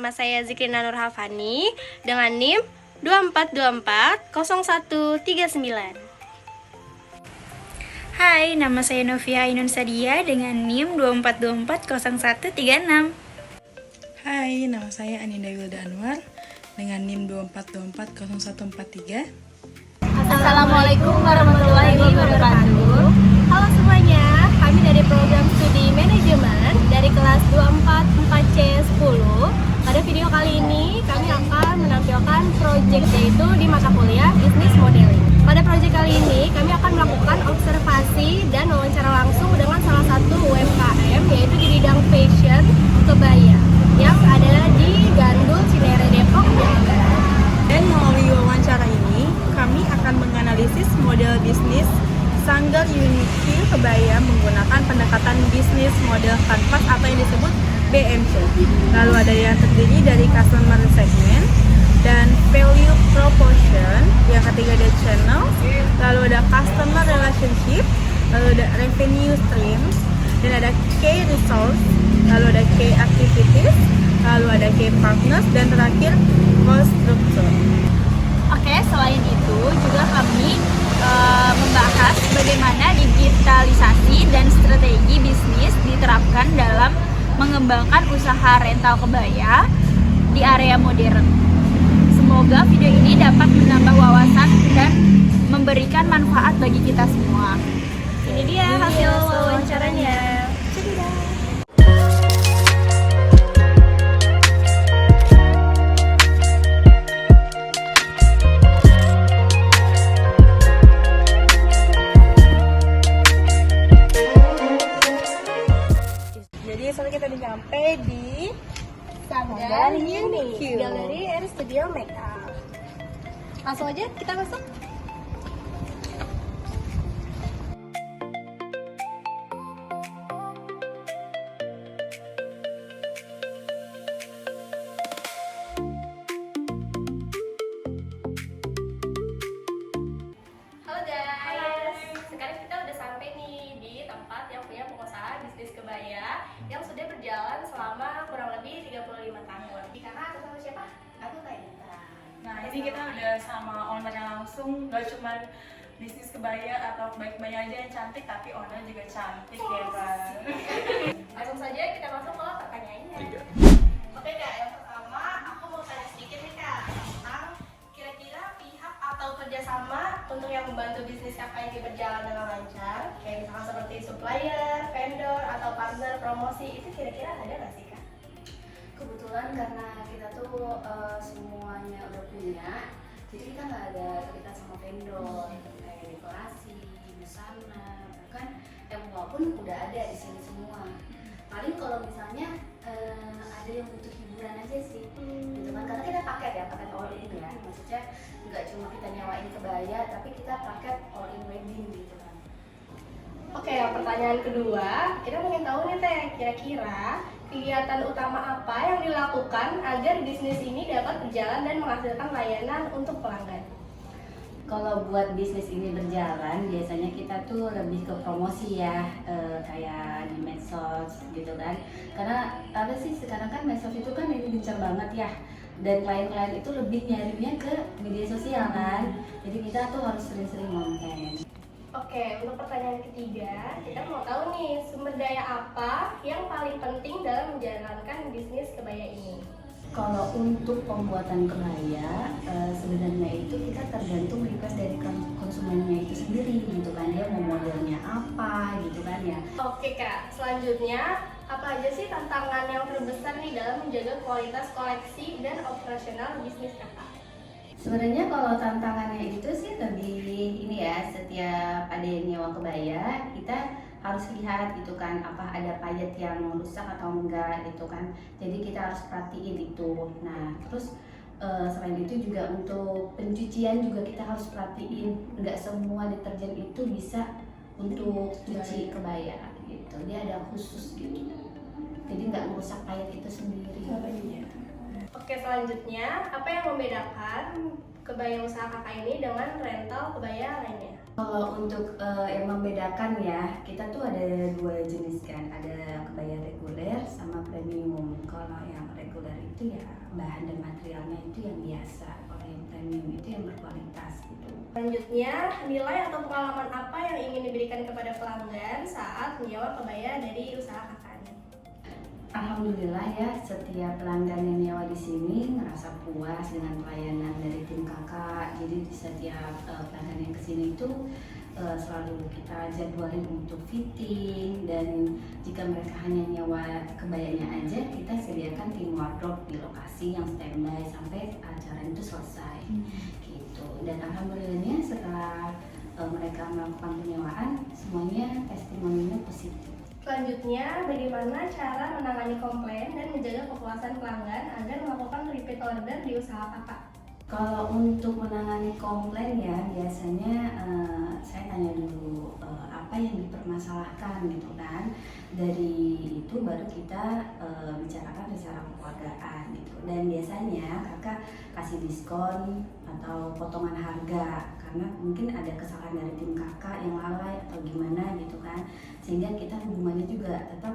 nama saya Zikrina Nur Hafani dengan NIM 24240139. Hai, nama saya Novia Ainun Sadia dengan NIM 24240136. Hai, nama saya Aninda Wilda Anwar dengan NIM 24240143. Assalamualaikum warahmatullahi wabarakatuh. Halo semuanya, kami dari program studi manajemen dari kelas 244C10. Pada video kali ini kami akan menampilkan proyek, yaitu di mata kuliah Business Modeling. Pada proyek kali ini kami akan melakukan observasi dan wawancara langsung dengan salah satu UMKM, yaitu di bidang fashion kebaya yang ada di Gandul, Cinere, Depok, Jawa Barat. Dan melalui wawancara ini, kami akan menganalisis model bisnis sanggar unity kebaya menggunakan pendekatan bisnis model kanvas atau yang disebut BMC. Lalu ada yang terdiri dari customer segment dan value proportion, yang ketiga ada channel, lalu ada customer relationship, lalu ada revenue streams, dan ada key resource, lalu ada key activities, lalu ada key partners, dan terakhir cost structure. Oke, selain itu juga kami membahas bagaimana digitalisasi dan strategi bisnis diterapkan dalam mengembangkan usaha rental kebaya di area modern. Semoga video ini dapat menambah wawasan dan memberikan manfaat bagi kita semua. Ini dia hasil wawancaranya. Jadi saat kita udah nyampe di Sanggar Uni, Galeri Air Studio Makeup. Langsung aja kita masuk. Halo guys, sekarang kita udah sampai nih di tempat yang punya pengusaha bisnis kebaya yang sudah berjalan selama kurang lebih 35 tahun. Karena aku sama siapa? Aku Kak Ita. Nah, ini kita udah sama ownernya langsung, gak cuman bisnis kebaya atau kebaya aja yang cantik, tapi owner juga cantik ya kan. Langsung saja kita masuk ke pertanyaannya. Oke Kak, yang pertama aku mau tanya sedikit nih Kak tentang kira-kira pihak atau kerjasama untuk yang membantu bisnis kakak ini berjalan dengan lancar, kayak misalkan seperti supplier, vendor, atau partner promosi, itu kira-kira ada nggak sih Kak? Kebetulan karena kita tuh semuanya udah punya, jadi kita nggak ada terikat sama vendor kayak dekorasi, busana, bahkan yang walaupun udah ada di sini semua. Paling kalau misalnya ada yang butuh hiburan aja sih, gitu kan? Karena kita paket ya, paket all in ya. Maksudnya nggak cuma kita nyewain kebaya, tapi kita paket all in wedding gitu kan. Oke, yang pertanyaan kedua, kita pengen tahu nih Teh, kira-kira kegiatan utama apa yang dilakukan agar bisnis ini dapat berjalan dan menghasilkan layanan untuk pelanggan? Kalau buat bisnis ini berjalan, biasanya kita tuh lebih ke promosi ya, kayak di medsos gitu kan. Karena apa sih, sekarang kan medsos itu kan ini gencar banget ya. Dan klien-klien itu lebih nyarinya ke media sosial kan. Jadi kita tuh harus sering-sering konten. Oke, untuk pertanyaan ketiga, kita mau tahu nih sumber daya apa yang paling penting dalam menjalankan bisnis kebaya ini? Kalau untuk pembuatan kebaya, sebenarnya itu kita tergantung request dari konsumennya itu sendiri gitu kan. Dia mau modelnya apa gitu kan ya. Oke Kak, selanjutnya apa aja sih tantangan yang terbesar nih dalam menjaga kualitas koleksi dan operasional bisnis kakak? Sebenarnya kalau tantangannya itu sih lebih ini ya, setiap ada yang nyewa kebaya kita harus lihat gitu kan, apa ada payet yang rusak atau enggak gitu kan. Jadi kita harus perhatiin itu. Nah terus selain itu juga untuk pencucian juga kita harus perhatiin, enggak semua deterjen itu bisa untuk cuci kebaya gitu. Dia ada khusus gitu, jadi nggak merusak payet itu sendiri. Oke, selanjutnya apa yang membedakan kebaya usaha kakak ini dengan rental kebaya lainnya? Kalau untuk yang membedakan ya, kita tuh ada dua jenis kan, ada kebaya reguler sama premium. Kalau yang reguler itu ya bahan dan materialnya itu yang biasa, kalau yang premium itu yang berkualitas gitu. Selanjutnya, nilai atau pengalaman apa yang ingin diberikan kepada pelanggan saat menyewa kebaya dari usaha kakak ini? Alhamdulillah ya, setiap pelanggan yang nyewa di sini ngerasa puas dengan pelayanan dari tim kakak. Jadi di setiap pelanggan yang kesini itu selalu kita jadwalin untuk fitting, dan jika mereka hanya nyewa kebayanya aja, kita sediakan tim wardrobe di lokasi yang standby sampai acara itu selesai. Gitu. Dan alhamdulillahnya setelah mereka melakukan penyewaan, semuanya testimoninya positif. Selanjutnya, bagaimana cara menangani komplain dan menjaga kepuasan pelanggan agar melakukan repeat order di usaha kakak? Kalau untuk menangani komplain ya, biasanya saya tanya dulu apa yang dipermasalahkan gitu kan. Dari itu baru kita bicarakan secara kekeluargaan gitu. Dan biasanya kakak kasih diskon atau potongan harga karena mungkin ada kesalahan dari tim kakak yang lalai atau gimana gitu kan, sehingga kita hubungannya juga tetap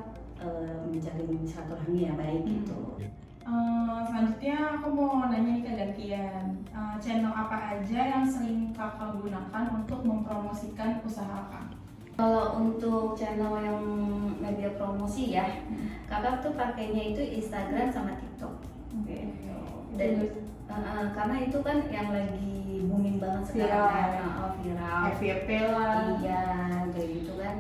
menjalin silaturahmi ya baik gitu. Selanjutnya aku mau nanya nih ke gantian, channel apa aja yang sering kakak gunakan untuk mempromosikan usaha kakak? Kalau untuk channel yang media promosi ya, kakak tuh pakainya itu Instagram sama TikTok. Dan karena itu kan yang lagi booming banget sekarang kan, viral. FYP lah. Iya, kayak gitu kan.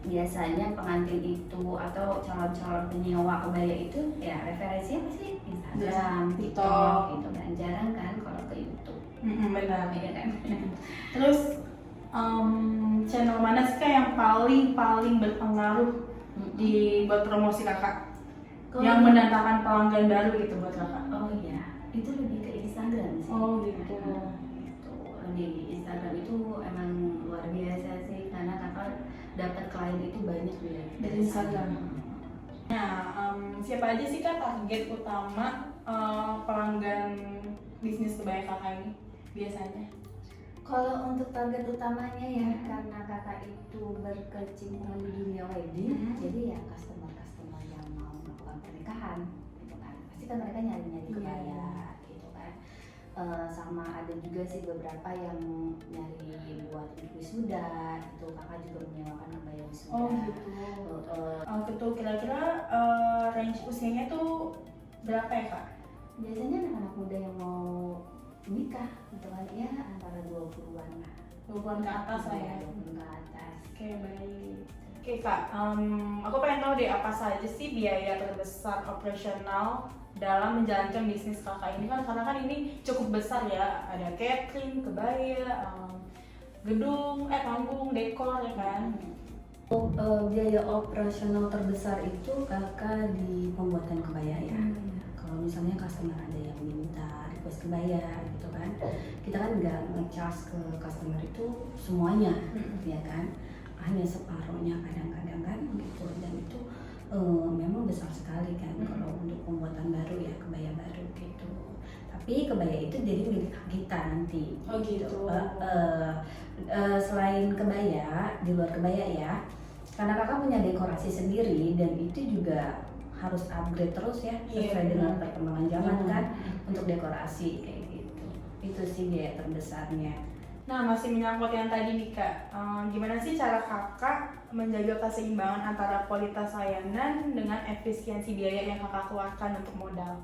Biasanya pengantin itu atau calon-calon penyewa kebaya itu ya referensinya pasti Instagram, TikTok gitu kan. Jarang kan kalau ke YouTube. Benar. Iya kan. Terus channel mana sih kak yang paling berpengaruh di buat promosi kakak? Yang mendatangkan pelanggan baru gitu buat kakak? Oh iya, itu lebih ke Instagram sih. Oh gitu. Gitu. Lebih Instagram itu emang luar biasa sih, karena kakak dapat klien itu banyak ya Dari Instagram. Nah, siapa aja sih kak target utama pelanggan bisnis kebaya kakak ini biasanya? Kalau untuk target utamanya ya, karena kakak itu berkecimpung di dunia wedding, jadi ya customer yang mau melakukan pernikahan gitu kan, pasti kan mereka nyari kebaya gitu kan. Sama ada juga sih beberapa yang nyari buat wisuda itu, kakak juga menyewakan kebaya wisuda. Oh gitu. Gitu kira-kira range usianya tuh berapa ya kak? Biasanya anak-anak muda yang mau nikah gitu kan, ya antara 20-an lah. 20-an ke atas lah ya. 20 ke atas. Oke, baik. Oke kak, aku pengen tahu deh apa saja sih biaya terbesar operasional dalam menjalankan bisnis kakak ini kan, karena kan ini cukup besar ya, ada catering, kebaya, gedung, panggung, dekor ya kan. Biaya operasional terbesar itu kakak di pembuatan kebaya ya. Kalau misalnya customer ada yang minta request kebaya gitu kan, kita kan nggak nge-charge ke customer itu semuanya, ya kan, hanya separuhnya kadang-kadang kan gitu. Dan itu memang besar sekali kan kalau untuk pembuatan baru ya, kebaya baru gitu. Tapi kebaya itu jadi milik kita nanti. Oh gitu. Selain kebaya, di luar kebaya ya, karena kakak punya dekorasi sendiri dan itu juga harus upgrade terus ya sesuai dengan perkembangan zaman kan, untuk dekorasi kayak gitu. Itu sih biaya terbesarnya. Nah, masih menyangkut yang tadi nih kak, gimana sih cara kakak menjaga keseimbangan antara kualitas layanan dengan efisiensi biaya yang kakak keluarkan untuk modal?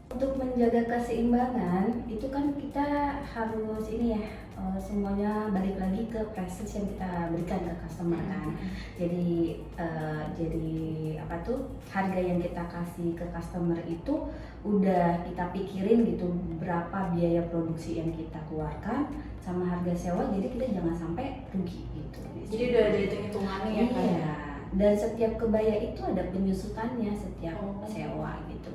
Untuk menjaga keseimbangan itu kan kita harus ini ya, semuanya balik lagi ke prestige yang kita berikan ke customer kan. Jadi apa tuh, harga yang kita kasih ke customer itu udah kita pikirin gitu, berapa biaya produksi yang kita keluarkan sama harga sewa, jadi kita jangan sampai rugi gitu. Jadi udah ada hitung-hitungannya ya kan? Iya, dan setiap kebaya itu ada penyusutannya setiap sewa gitu.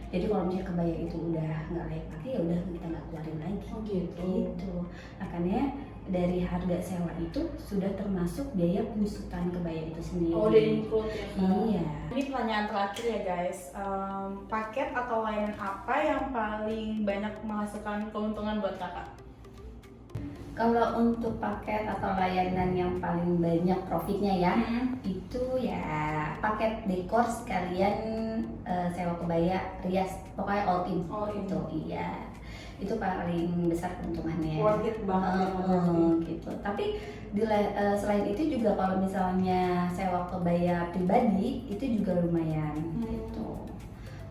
Jadi kalau misalnya kebaya itu udah nggak layak pakai, ya udah kita nggak keluarin lagi. Oh gitu. Gitu. Makanya dari harga sewa itu sudah termasuk biaya pengusutan kebaya itu sendiri. Oh, udah include ya, Kak? Iya. Ini pertanyaan terakhir ya guys, paket atau layanan apa yang paling banyak menghasilkan keuntungan buat kakak? Kalau untuk paket atau layanan yang paling banyak profitnya ya, itu ya paket dekor sekalian sewa kebaya, rias, pokoknya all in. Gitu, iya. Itu paling besar keuntungannya. Worth it banget ya, gitu. Tapi selain itu juga kalau misalnya sewa kebaya pribadi itu juga lumayan. Gitu.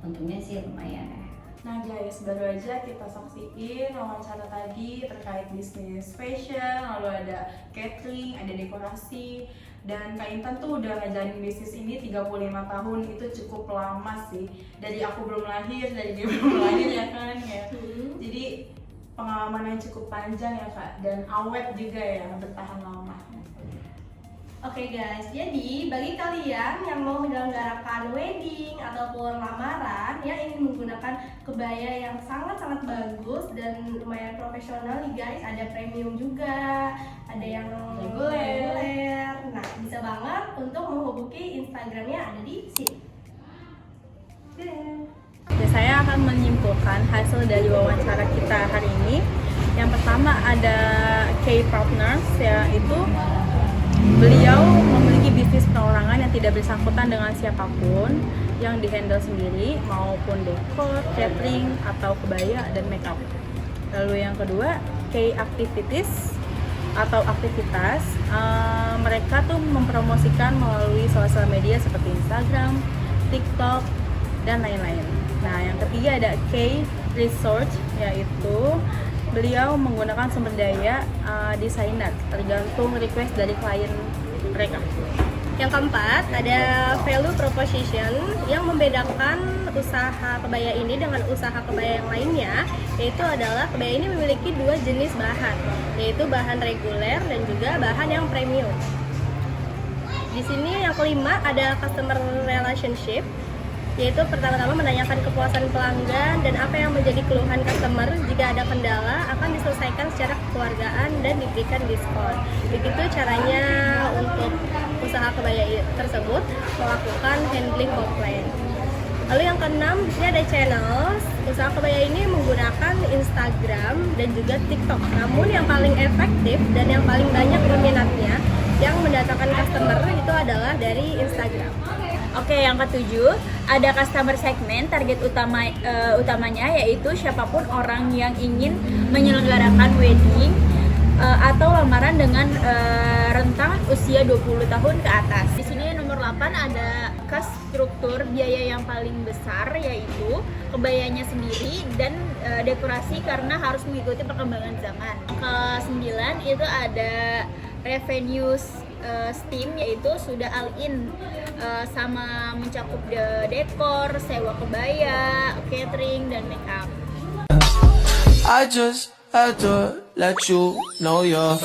Untungnya sih lumayan ya. Nah guys, baru aja kita saksiin wawancara tadi terkait bisnis fashion, lalu ada catering, ada dekorasi, dan Kak Intan tuh udah ngejalanin bisnis ini 35 tahun, itu cukup lama sih. Dari aku belum lahir, dari dia belum lahir ya kan ya. Jadi pengalaman yang cukup panjang ya Kak, dan awet juga ya, bertahan lama. Oke guys, jadi bagi kalian yang mau menyelenggarakan wedding ataupun lamaran yang ingin menggunakan kebaya yang sangat-sangat bagus dan lumayan profesional nih guys, ada premium juga, ada yang reguler. Nah, bisa banget untuk menghubungi Instagramnya ada di sini. Ya, saya akan menyimpulkan hasil dari wawancara kita hari ini. Yang pertama ada K-Partners, yaitu beliau memiliki bisnis perorangan yang tidak bersangkutan dengan siapapun, yang dihandle sendiri, maupun dekor, catering, atau kebaya dan makeup. Lalu yang kedua, K-Activities atau aktivitas, mereka tuh mempromosikan melalui sosial media seperti Instagram, TikTok, dan lain-lain. Nah, yang ketiga ada K-Resort, yaitu beliau menggunakan sumber daya desainer tergantung request dari klien mereka. Yang keempat ada value proposition yang membedakan usaha kebaya ini dengan usaha kebaya yang lainnya, yaitu adalah kebaya ini memiliki dua jenis bahan, yaitu bahan reguler dan juga bahan yang premium. Di sini yang kelima ada customer relationship, yaitu pertama-tama menanyakan kepuasan pelanggan dan apa yang menjadi keluhan customer. Jika ada kendala akan diselesaikan secara kekeluargaan dan diberikan diskon. Begitu caranya untuk usaha kebaya tersebut melakukan handling komplain. Lalu yang keenam, di sini ada channels. Usaha kebaya ini menggunakan Instagram dan juga TikTok. Namun yang paling efektif dan yang paling banyak peminatnya yang mendatangkan customer itu adalah dari Instagram. Oke, yang ketujuh ada customer segment. Target utamanya yaitu siapapun orang yang ingin menyelenggarakan wedding atau lamaran dengan rentang usia 20 tahun ke atas. Di sini nomor 8 ada cost struktur biaya yang paling besar, yaitu kebayanya sendiri dan dekorasi karena harus mengikuti perkembangan zaman. Ke-9 itu ada revenue stream, yaitu sudah all in sama mencakup dekor, sewa kebaya, catering, dan makeup. I just had to let you know you're